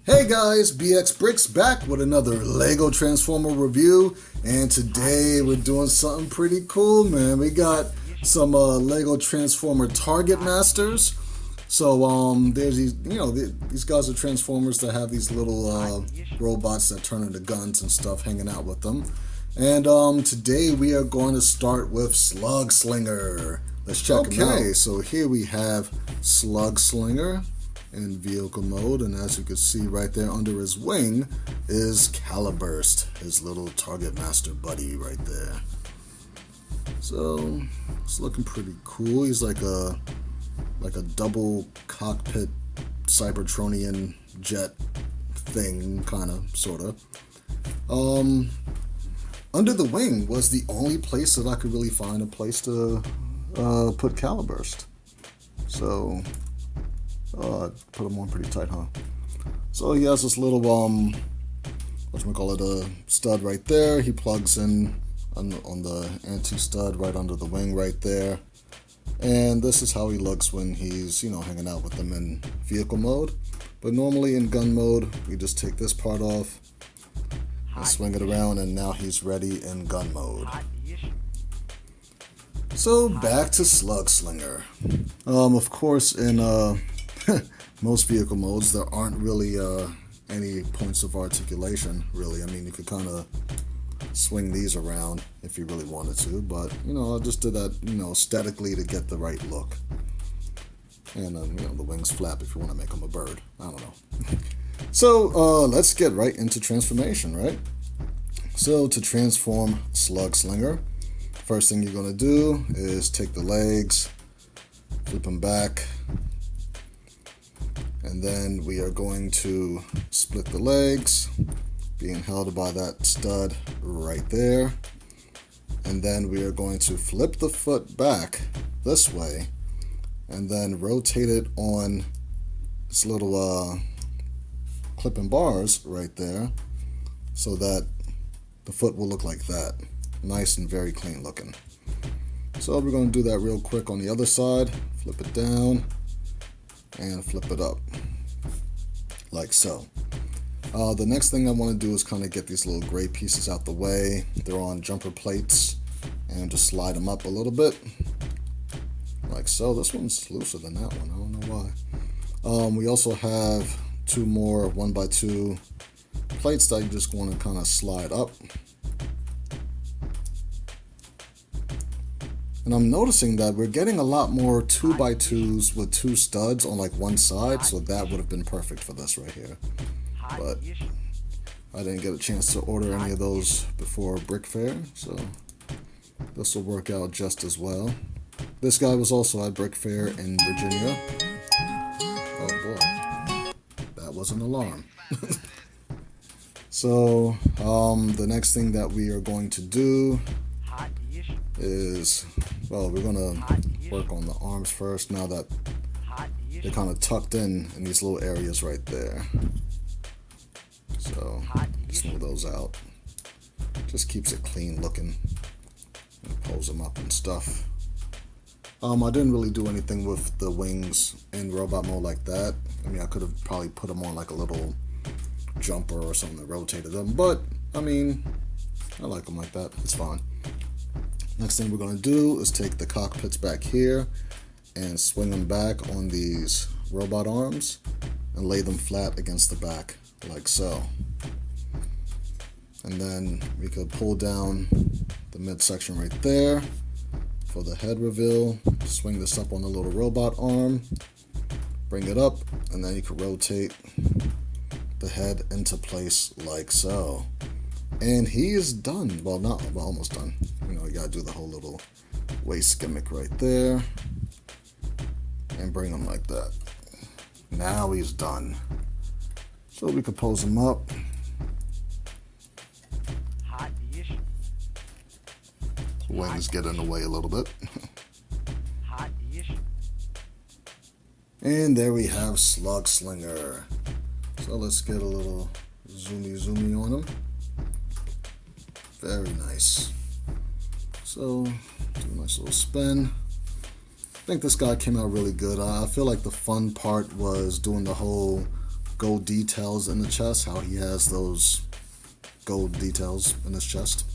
Hey guys, BX Bricks back with another Lego Transformer review, and today we're doing something pretty cool, man. We got some Lego Transformer Target Masters. So there's these guys are Transformers that have these little robots that turn into guns and stuff hanging out with them. And today we are going to start with Slug Slinger. Let's check him out. Okay, so here we have Slug Slinger in vehicle mode, and as you can see right there under his wing is Caliburst, his little Target Master buddy right there. So it's looking pretty cool. He's like a double cockpit Cybertronian jet thing, kind of, sort of. Under the wing was the only place that I could really find a place to put Caliburst. So put him on pretty tight, huh? So he has this little a stud right there. He plugs in on the anti-stud right under the wing right there. And this is how he looks when he's, hanging out with them in vehicle mode. But normally in gun mode, we just take this part off and swing it around, and now he's ready in gun mode. So back to Slug Slinger. Of course, in most vehicle modes, there aren't really any points of articulation, really. I mean, you could kind of swing these around if you really wanted to, but, I just did that, aesthetically to get the right look. And, the wings flap if you want to make them a bird. I don't know. So, let's get right into transformation, right? So, to transform Slug Slinger, first thing you're going to do is take the legs, flip them back, and then we are going to split the legs, being held by that stud right there. And then we are going to flip the foot back this way, and then rotate it on this little clipping bars right there, so that the foot will look like that. Nice and very clean looking. So we're going to do that real quick on the other side. Flip it down and flip it up like so. The next thing I want to do is kind of get these little gray pieces out the way. They're on jumper plates, and just slide them up a little bit like so. This one's looser than that one. I don't know why. We also have two more 1x2 plates that you just want to kind of slide up. And I'm noticing that we're getting a lot more 2x2s with two studs on like one side, so that would have been perfect for this right here. But I didn't get a chance to order any of those before Brick Fair, so this will work out just as well. This guy was also at Brick Fair in Virginia. Oh boy, that was an alarm. So the next thing that we are going to do is, well, we're going to work on the arms first, now that they're kind of tucked in these little areas right there. So smooth those out. Just keeps it clean looking. And pulls them up and stuff. I didn't really do anything with the wings in robot mode like that. I mean, I could have probably put them on like a little jumper or something that rotated them, but I mean, I like them like that. It's fine. Next thing we're going to do is take the cockpits back here and swing them back on these robot arms and lay them flat against the back like so. And then we could pull down the midsection right there for the head reveal. Swing this up on the little robot arm, bring it up, and then you can rotate the head into place like so. And he is done. Well, almost done. You gotta do the whole little waist gimmick right there and bring him like that. Now he's done. So we could pose him up. Wings get in the way a little bit. And there we have Slug Slinger. So let's get a little zoomy on him. Very nice. So do a nice little spin. I think this guy came out really good. I feel like the fun part was doing the whole gold details in the chest, how he has those gold details in his chest.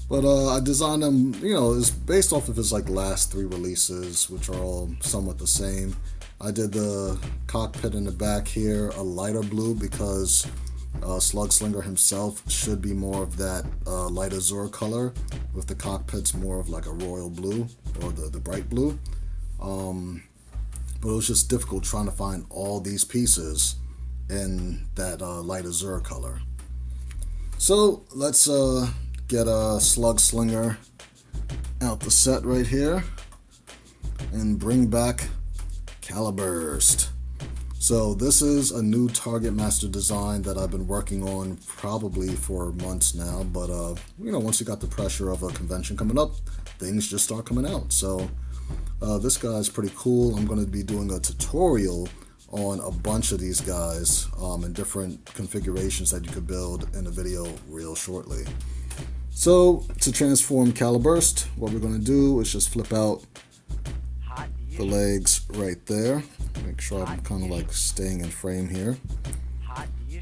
But I designed them, it's based off of his like last 3 releases, which are all somewhat the same. I did the cockpit in the back here a lighter blue because Slugslinger himself should be more of that light azure color, with the cockpits more of like a royal blue or the bright blue. But it was just difficult trying to find all these pieces in that light azure color. So let's get a Slugslinger out the set right here and bring back Caliburst. So this is a new Target Master design that I've been working on probably for months now, but once you got the pressure of a convention coming up, things just start coming out. So this guy is pretty cool. I'm going to be doing a tutorial on a bunch of these guys in different configurations that you could build in a video real shortly. So to transform Caliburst, what we're going to do is just flip out the legs right there. Make sure I'm kind of like staying in frame here.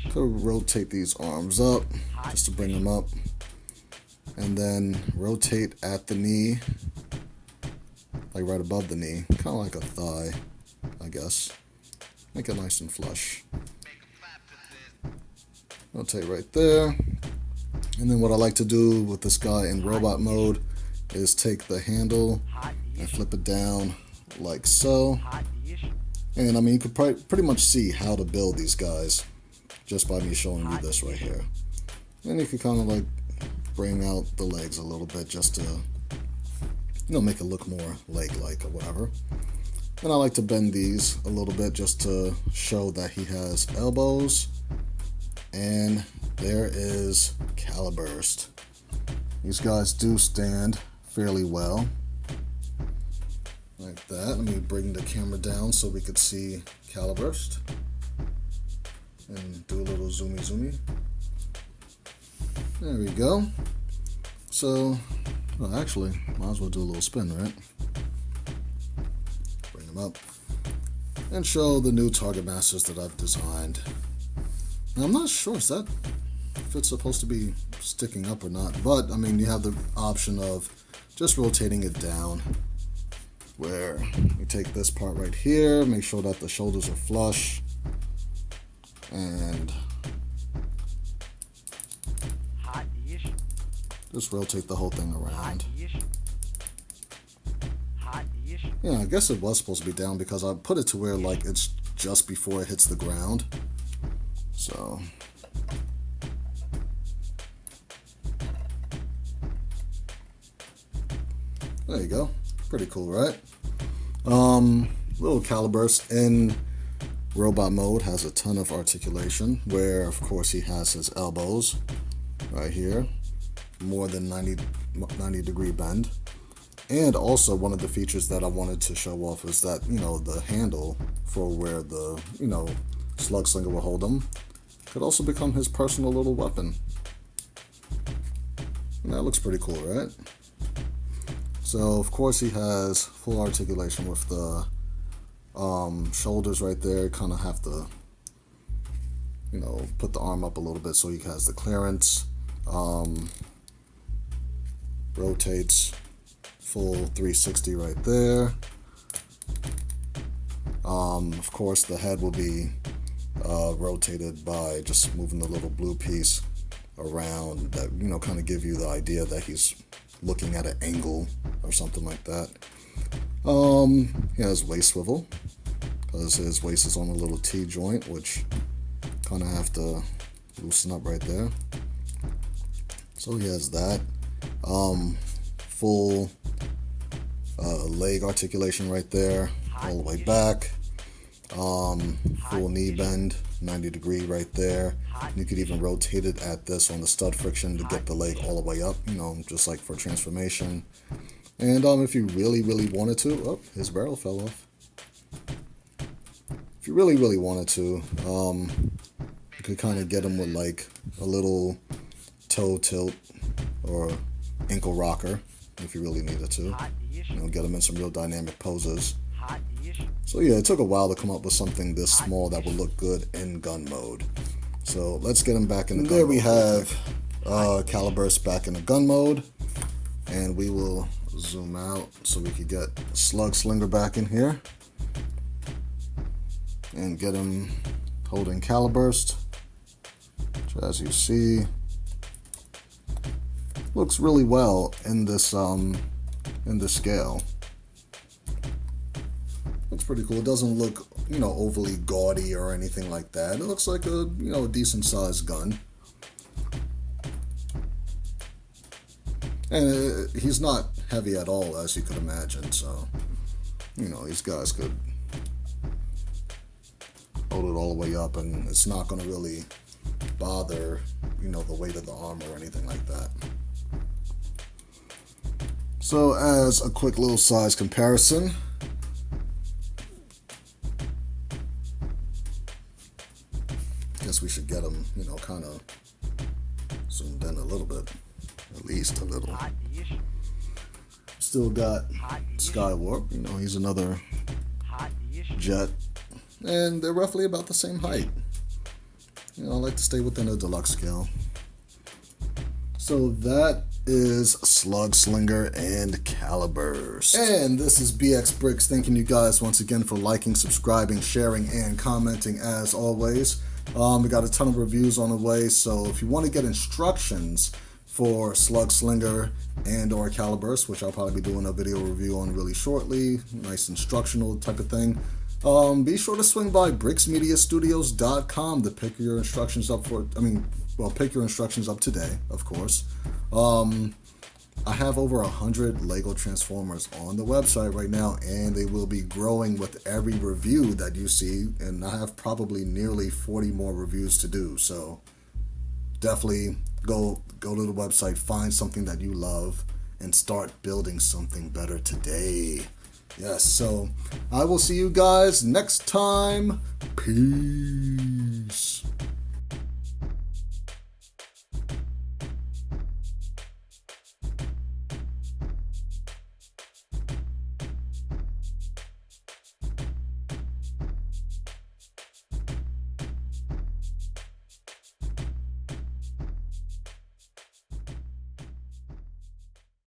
Could rotate these arms up just to bring them up, and then rotate at the knee, like right above the knee, kind of like a thigh, I guess. Make it nice and flush. Rotate right there. And then what I like to do with this guy in robot mode is take the handle and flip it down like so. And I mean, you could pretty much see how to build these guys just by me showing you this right here. And you can kind of like bring out the legs a little bit just to, make it look more leg-like or whatever. And I like to bend these a little bit just to show that he has elbows. And there is Caliburst. These guys do stand fairly well. Like that. Let me bring the camera down so we could see Caliburst. And do a little zoomy. There we go. So, well, actually, might as well do a little spin, right? Bring them up. And show the new Target Masters that I've designed. Now, I'm not sure if it's supposed to be sticking up or not, but I mean, you have the option of just rotating it down, where you take this part right here, make sure that the shoulders are flush, and just rotate the whole thing around. Yeah, I guess it was supposed to be down because I put it to where like it's just before it hits the ground. So there you go. Pretty cool, right? Little Caliburst in robot mode has a ton of articulation, where of course he has his elbows right here, more than 90 degree bend. And also one of the features that I wanted to show off is that, the handle for where the, Slugslinger will hold him could also become his personal little weapon. And that looks pretty cool, right? So of course he has full articulation with the shoulders right there. Kind of have to, put the arm up a little bit so he has the clearance. Rotates full 360 right there. Of course the head will be rotated by just moving the little blue piece around that, kind of give you the idea that he's looking at an angle or something like that. He has waist swivel because his waist is on a little T joint, which kind of have to loosen up right there. So he has that. Full leg articulation right there, all the way back. Full knee bend, 90 degree right there. You could even rotate it at this on the stud friction to get the leg all the way up, just like for transformation. And if you really wanted to, oh, his barrel fell off. If you really wanted to, you could kind of get him with like a little toe tilt or ankle rocker if you really needed to. Get him in some real dynamic poses. So yeah, it took a while to come up with something this small that would look good in gun mode. So let's get him back in the gun mode. There we have Caliburst back in the gun mode. And we will zoom out so we can get Slug Slinger back in here. And get him holding Caliburst. Which, as you see, looks really well in this scale. Looks pretty cool. It doesn't look, overly gaudy or anything like that. It looks like a, a decent sized gun. And he's not heavy at all, as you could imagine. So, these guys could hold it all the way up, and it's not going to really bother, the weight of the arm or anything like that. So, as a quick little size comparison, guess we should get him, kind of zoomed in a little bit, at least a little. Still got Skywarp, he's another jet, and they're roughly about the same height. I like to stay within a deluxe scale. So that is Slug Slinger and Caliburst. And this is BX Bricks, thanking you guys once again for liking, subscribing, sharing, and commenting as always. We got a ton of reviews on the way, so if you want to get instructions for Slug Slinger and or Caliburst, which I'll probably be doing a video review on really shortly, nice instructional type of thing, be sure to swing by bricksmediastudios.com to pick your instructions up pick your instructions up today, of course. I have over 100 Lego Transformers on the website right now, and they will be growing with every review that you see, and I have probably nearly 40 more reviews to do, so definitely go to the website, find something that you love, and start building something better today. Yes, so I will see you guys next time. Peace.